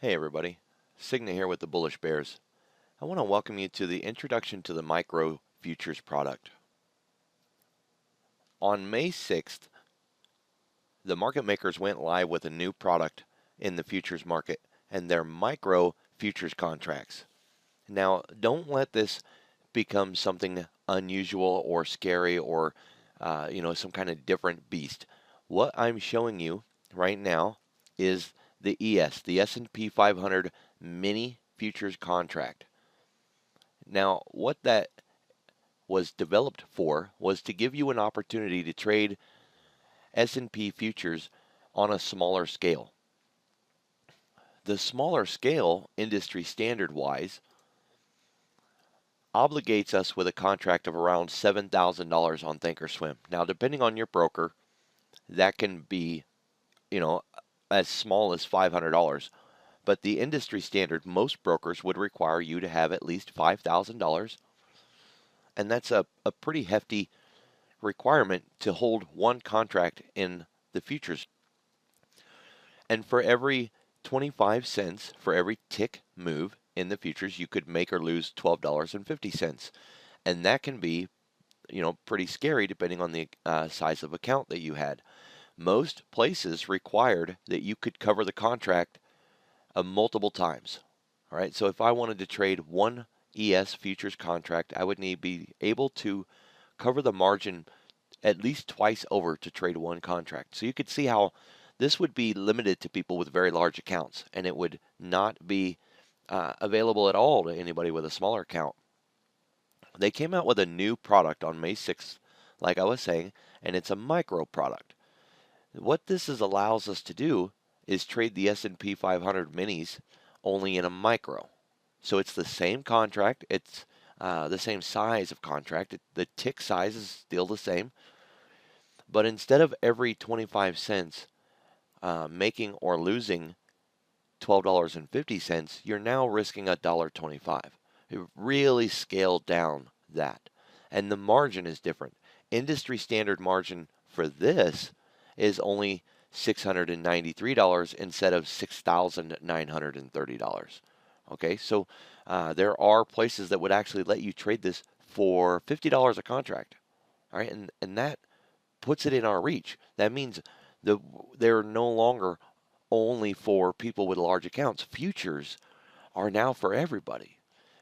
Hey everybody, Signa here with the Bullish Bears. I want to welcome you to the introduction to the Micro Futures product. On May 6th, the market makers went live with a new product in the futures market, and they're Micro Futures contracts. Now, don't let this become something unusual or scary or some kind of different beast. What I'm showing you right now is the the S&P 500 mini futures contract. Now, what that was developed for was to give you an opportunity to trade S&P futures on a smaller scale. The smaller scale, industry standard wise, obligates us with a contract of around $7,000 on Thinkorswim. Now, depending on your broker, that can be, as small as $500. But the industry standard, most brokers would require you to have at least $5,000. And that's a pretty hefty requirement to hold one contract in the futures. And for every 25 cents, for every tick move in the futures, you could make or lose $12.50. And that can be, pretty scary depending on the size of account that you had. Most places required that you could cover the contract multiple times. All right, so if I wanted to trade one ES futures contract, I would need to be able to cover the margin at least twice over to trade one contract. So you could see how this would be limited to people with very large accounts, and it would not be available at all to anybody with a smaller account. They came out with a new product on May 6th, like I was saying, and it's a micro product. What this allows us to do is trade the S&P 500 minis only in a micro. So it's the same contract, it's the same size of contract, the tick size is still the same, but instead of every 25 cents making or losing $12.50, you're now risking $1.25. It really scaled down that. And the margin is different. Industry standard margin for this is only $693 instead of $6,930. Okay, so there are places that would actually let you trade this for $50 a contract. All right, and that puts it in our reach. That means they're no longer only for people with large accounts. Futures are now for everybody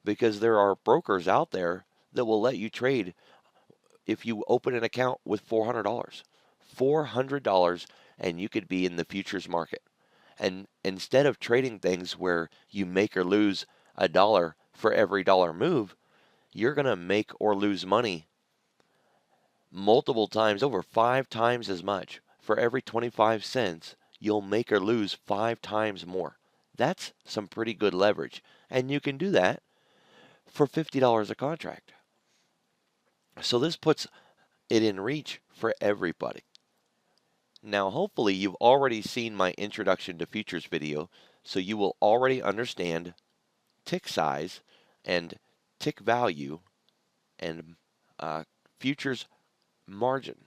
because there are brokers out there that will let you trade if you open an account with $400. $400 and you could be in the futures market. And instead of trading things where you make or lose $1 for every dollar move, you're going to make or lose money multiple times over, 5 times as much. For every 25 cents, you'll make or lose 5 times more. That's some pretty good leverage. And you can do that for $50 a contract. So this puts it in reach for everybody. Now, hopefully you've already seen my introduction to futures video, so you will already understand tick size and tick value and futures margin,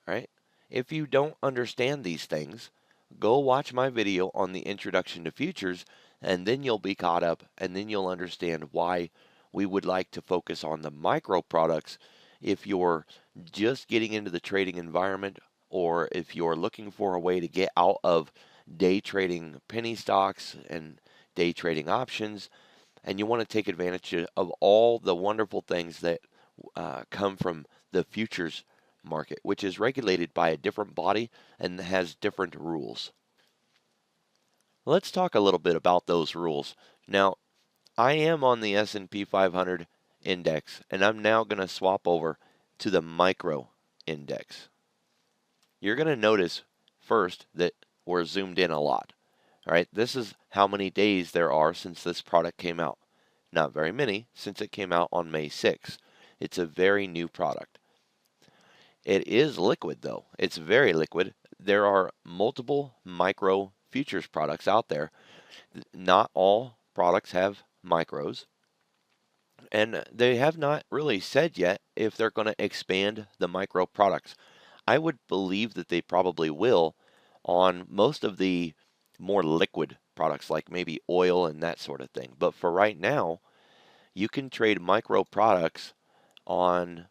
right? If you don't understand these things, go watch my video on the introduction to futures, and then you'll be caught up, and then you'll understand why we would like to focus on the micro products if you're just getting into the trading environment, or if you're looking for a way to get out of day trading penny stocks and day trading options, and you want to take advantage of all the wonderful things that come from the futures market, which is regulated by a different body and has different rules. Let's talk a little bit about those rules. Now, I am on the S&P 500 index, and I'm now going to swap over to the micro index. You're going to notice first that we're zoomed in a lot. All right, this is how many days there are since this product came out. Not very many, since it came out on May 6th. It's a very new product. It is liquid, though. It's very liquid. There are multiple micro futures products out there. Not all products have micros, and they have not really said yet if they're going to expand the micro products. I would believe that they probably will on most of the more liquid products like maybe oil and that sort of thing. But for right now, you can trade micro products on,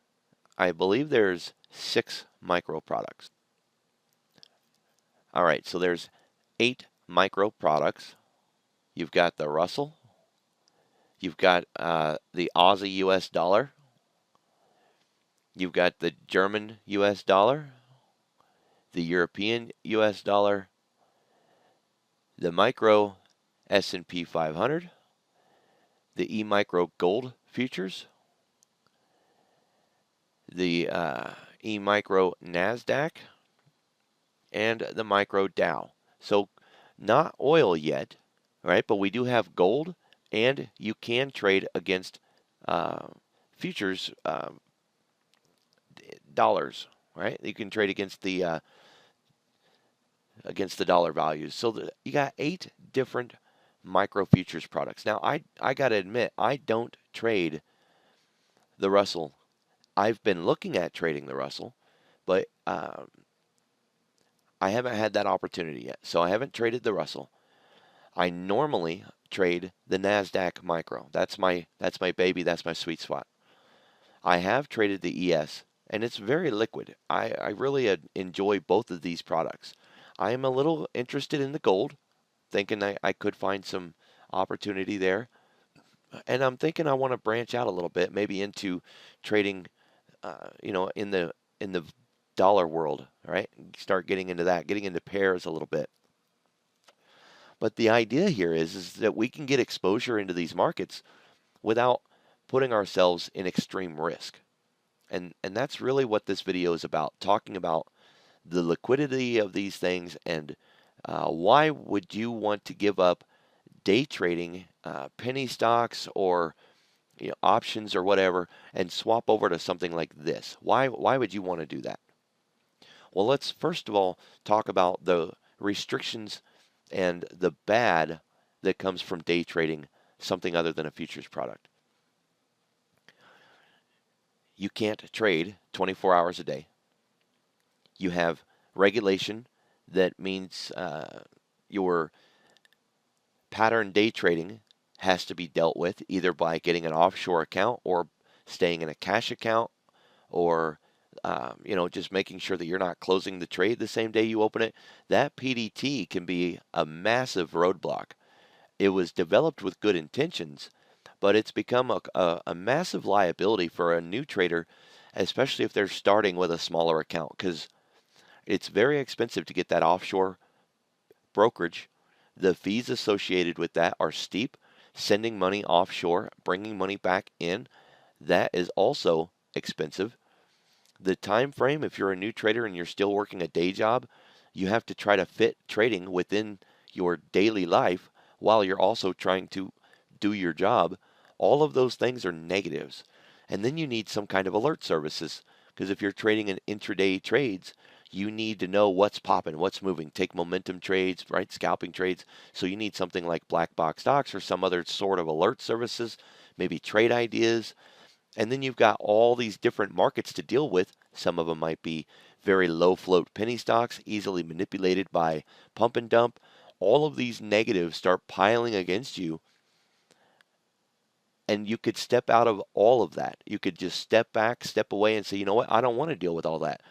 I believe there's 6 micro products. All right, so there's 8 micro products. You've got the Russell, you've got the Aussie US dollar, you've got the German US dollar, the European US dollar, the micro S&P 500, the E-micro gold futures, the E-micro NASDAQ, and the micro Dow. So not oil yet, right? But we do have gold, and you can trade against uh, futures dollars, right? You can trade against the dollar values. So you got 8 different micro futures products. Now I got to admit I don't trade the Russell. I've been looking at trading the Russell, but I haven't had that opportunity yet. So I haven't traded the Russell. I normally trade the Nasdaq Micro. That's my baby. That's my sweet spot. I have traded the ES, and it's very liquid. I really enjoy both of these products. I am a little interested in the gold, thinking I could find some opportunity there, and I'm thinking I want to branch out a little bit, maybe into trading, in the dollar world, right? Start getting into that, getting into pairs a little bit. But the idea here is that we can get exposure into these markets without putting ourselves in extreme risk. And that's really what this video is about, talking about the liquidity of these things and why would you want to give up day trading, penny stocks or options or whatever, and swap over to something like this. Why would you want to do that? Well, let's first of all talk about the restrictions and the bad that comes from day trading something other than a futures product. You can't trade 24 hours a day. You have regulation that means your pattern day trading has to be dealt with either by getting an offshore account or staying in a cash account or just making sure that you're not closing the trade the same day you open it. That PDT can be a massive roadblock. It was developed with good intentions, but it's become a massive liability for a new trader, especially if they're starting with a smaller account, because it's very expensive to get that offshore brokerage. The fees associated with that are steep. Sending money offshore, bringing money back in, that is also expensive. The time frame, if you're a new trader and you're still working a day job, you have to try to fit trading within your daily life while you're also trying to do your job. All of those things are negatives. And then you need some kind of alert services, because if you're trading in intraday trades, you need to know what's popping, what's moving, take momentum trades, right? Scalping trades. So you need something like black box stocks or some other sort of alert services, maybe trade ideas. And then you've got all these different markets to deal with. Some of them might be very low float penny stocks, easily manipulated by pump and dump. All of these negatives start piling against you, and you could step out of all of that. You could just step back, step away, and say, you know what? I don't want to deal with all that.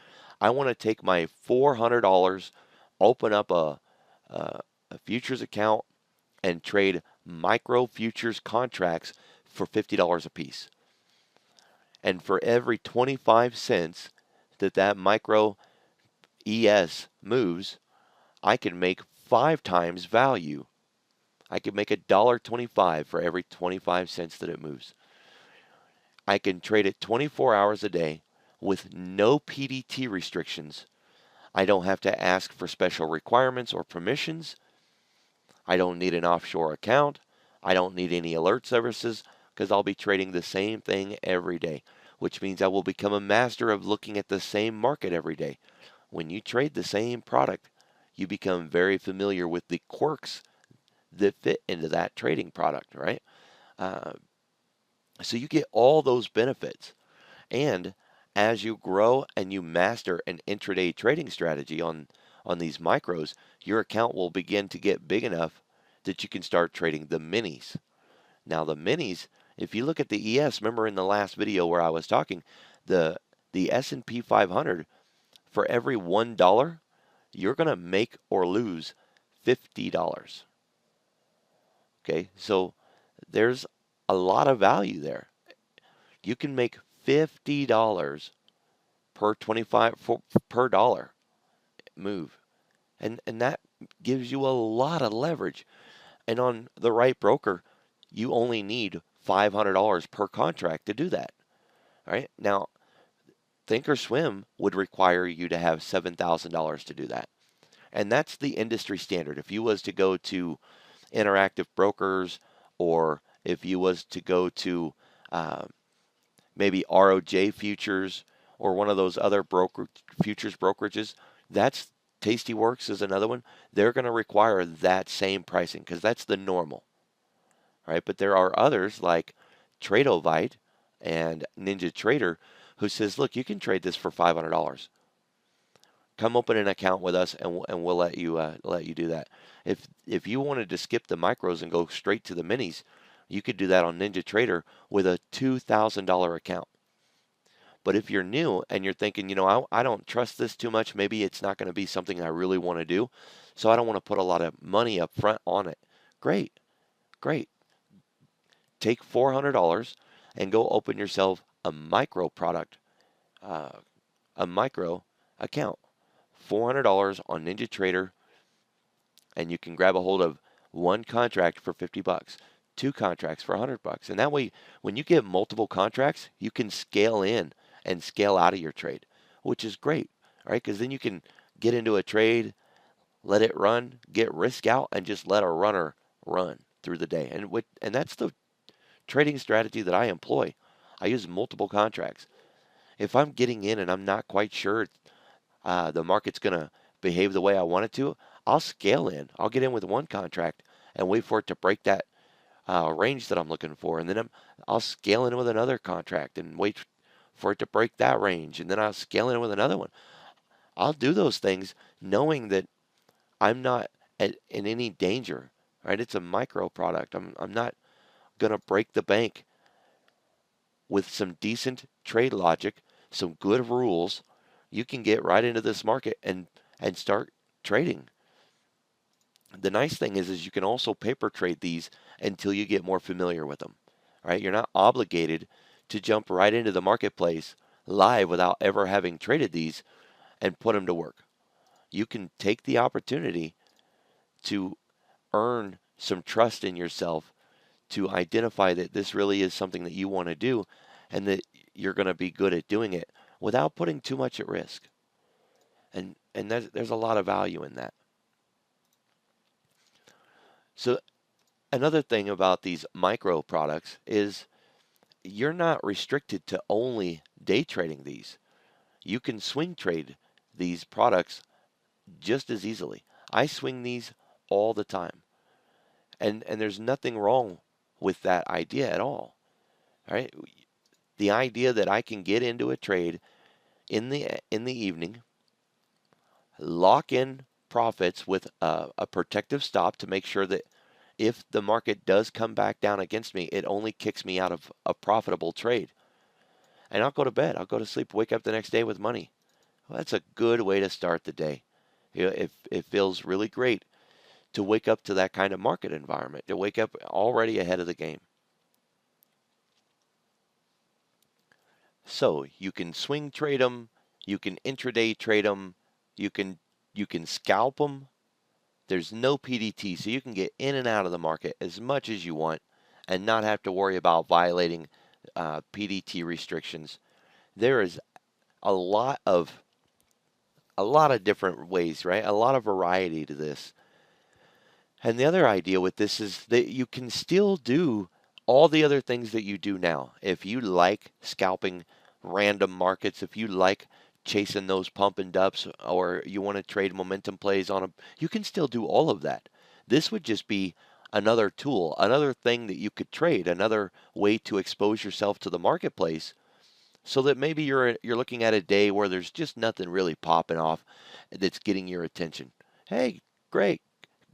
I want to take my $400, open up a futures account, and trade micro futures contracts for $50 a piece. And for every 25 cents that micro ES moves, I can make 5 times value. I can make $1.25 for every 25 cents that it moves. I can trade it 24 hours a day with no PDT restrictions. I don't have to ask for special requirements or permissions. I don't need an offshore account. I don't need any alert services because I'll be trading the same thing every day, which means I will become a master of looking at the same market every day. When you trade the same product, you become very familiar with the quirks that fit into that trading product, right? Uh, so you get all those benefits. And as you grow and you master an intraday trading strategy on on these micros, your account will begin to get big enough that you can start trading the minis. Now the minis, if you look at the ES, remember in the last video where I was talking, the S&P 500, for every $1, you're going to make or lose $50. Okay, so there's a lot of value there. You can make $50 per 25 per dollar move. And that gives you a lot of leverage. And on the right broker, you only need $500 per contract to do that. All right? Now, Thinkorswim would require you to have $7,000 to do that. And that's the industry standard. If you was to go to Interactive Brokers, or if you was to go to maybe ROJ Futures or one of those other futures brokerages, that's Tastyworks is another one. They're going to require that same pricing because that's the normal, right? But there are others like Tradovite and Ninja Trader who says, look, you can trade this for $500. Come open an account with us, and we'll let you do that. If you wanted to skip the micros and go straight to the minis, you could do that on Ninja Trader with a $2,000 account. But if you're new and you're thinking, I don't trust this too much, maybe it's not going to be something I really want to do, so I don't want to put a lot of money up front on it. Great. Take $400 and go open yourself a micro product, a micro account. $400 on Ninja Trader, and you can grab a hold of one contract for $50, two contracts for $100. And that way, when you get multiple contracts, you can scale in and scale out of your trade, which is great, right? Because then you can get into a trade, let it run, get risk out, and just let a runner run through the day. And that's the trading strategy that I employ. I use multiple contracts. If I'm getting in and I'm not quite sure the market's going to behave the way I want it to, I'll scale in. I'll get in with one contract and wait for it to break that range that I'm looking for. And then I'll scale in with another contract and wait for it to break that range. And then I'll scale in with another one. I'll do those things knowing that I'm not in any danger, right? It's a micro product. I'm not going to break the bank. With some decent trade logic, some good rules, you can get right into this market and start trading. The nice thing is you can also paper trade these until you get more familiar with them, right? You're not obligated to jump right into the marketplace live without ever having traded these and put them to work. You can take the opportunity to earn some trust in yourself, to identify that this really is something that you want to do and that you're going to be good at doing it without putting too much at risk. And there's a lot of value in that. So another thing about these micro products is you're not restricted to only day trading these. You can swing trade these products just as easily. I swing these all the time. And there's nothing wrong with that idea at all. Right? The idea that I can get into a trade in the evening, lock in profits with a protective stop to make sure that if the market does come back down against me, it only kicks me out of a profitable trade. And I'll go to bed. I'll go to sleep, wake up the next day with money. Well, that's a good way to start the day. It feels really great to wake up to that kind of market environment, to wake up already ahead of the game. So you can swing trade them, you can intraday trade them, you can scalp them. There's no PDT, so you can get in and out of the market as much as you want and not have to worry about violating PDT restrictions. There is a lot of different ways, right? A lot of variety to this. And the other idea with this is that you can still do all the other things that you do now. If you like scalping random markets, if you like chasing those pump and dumps, or you want to trade momentum plays on them, you can still do all of that. This would just be another tool, another thing that you could trade, another way to expose yourself to the marketplace so that maybe you're looking at a day where there's just nothing really popping off that's getting your attention. Hey, great.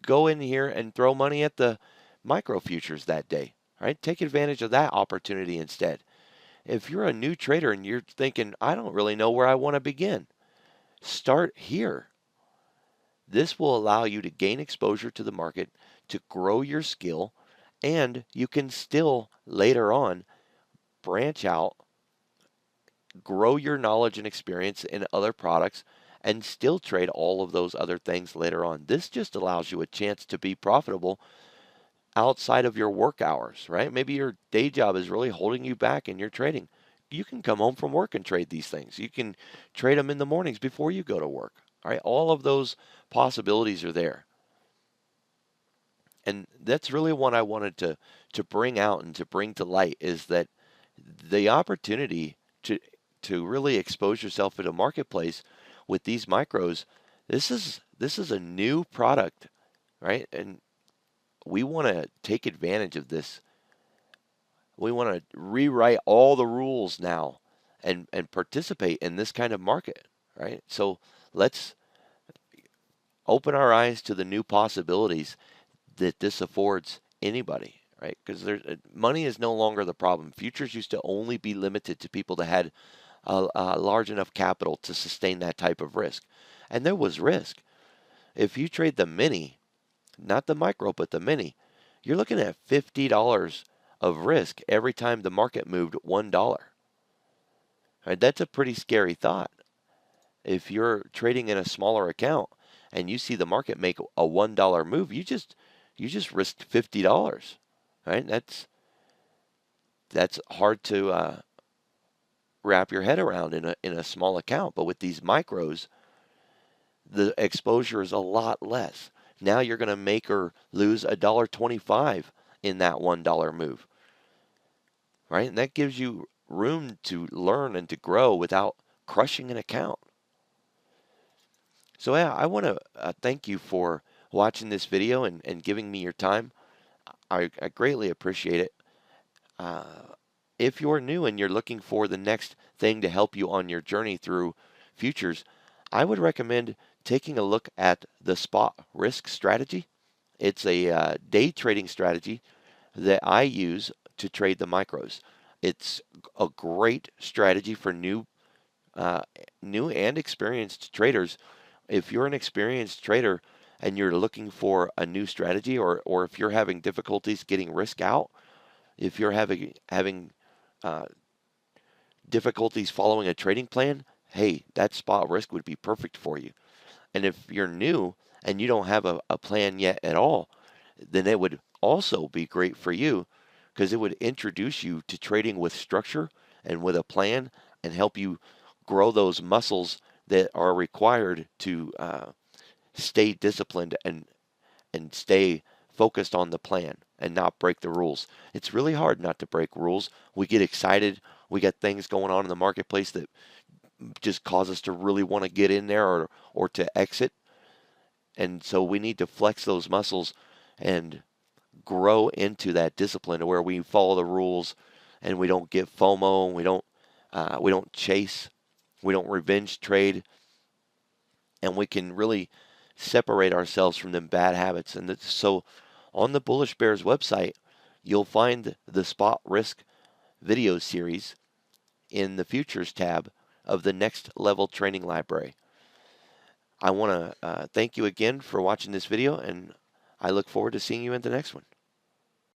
Go in here and throw money at the micro futures that day, right? Take advantage of that opportunity instead. If you're a new trader and you're thinking, I don't really know where I want to begin, start here. This will allow you to gain exposure to the market, to grow your skill, and you can still later on branch out, grow your knowledge and experience in other products, and still trade all of those other things later on. This just allows you a chance to be profitable outside of your work hours, right? Maybe your day job is really holding you back in your trading. You can come home from work and trade these things. You can trade them in the mornings before you go to work. All right, all of those possibilities are there. And that's really what I wanted to bring out and to bring to light is that the opportunity to really expose yourself in a marketplace with these micros, this is a new product, right? And we want to take advantage of this. We want to rewrite all the rules now and participate in this kind of market, right? So let's open our eyes to the new possibilities that this affords anybody, right? Because money is no longer the problem. Futures used to only be limited to people that had a large enough capital to sustain that type of risk. And there was risk. If you trade the mini, not the micro, but the mini, you're looking at $50 of risk every time the market moved $1. Right? That's a pretty scary thought. If you're trading in a smaller account and you see the market make a $1 move, you just risked $50, right? That's hard to wrap your head around in a small account. But with these micros, the exposure is a lot less. Now you're going to make or lose $1.25 in that $1 move, right? And that gives you room to learn and to grow without crushing an account. So yeah, I want to thank you for watching this video and giving me your time. I greatly appreciate it. Uh, if you're new and you're looking for the next thing to help you on your journey through futures, I would recommend taking a look at the spot risk strategy. It's a day trading strategy that I use to trade the micros. It's a great strategy for uh, new and experienced traders. If you're an experienced trader and you're looking for a new strategy, or if you're having difficulties getting risk out, if you're having uh, difficulties following a trading plan, hey, that spot risk would be perfect for you. And if you're new and you don't have a plan yet at all, then it would also be great for you because it would introduce you to trading with structure and with a plan and help you grow those muscles that are required to stay disciplined and stay focused on the plan and not break the rules. It's really hard not to break rules. We get excited. We got things going on in the marketplace that just cause us to really want to get in there or to exit. And so we need to flex those muscles and grow into that discipline where we follow the rules and we don't get FOMO and we don't chase, we don't revenge trade, and we can really separate ourselves from them bad habits. And so on the Bullish Bears website, you'll find the spot risk video series in the futures tab of the next level training library. I want to thank you again for watching this video, and I look forward to seeing you in the next one.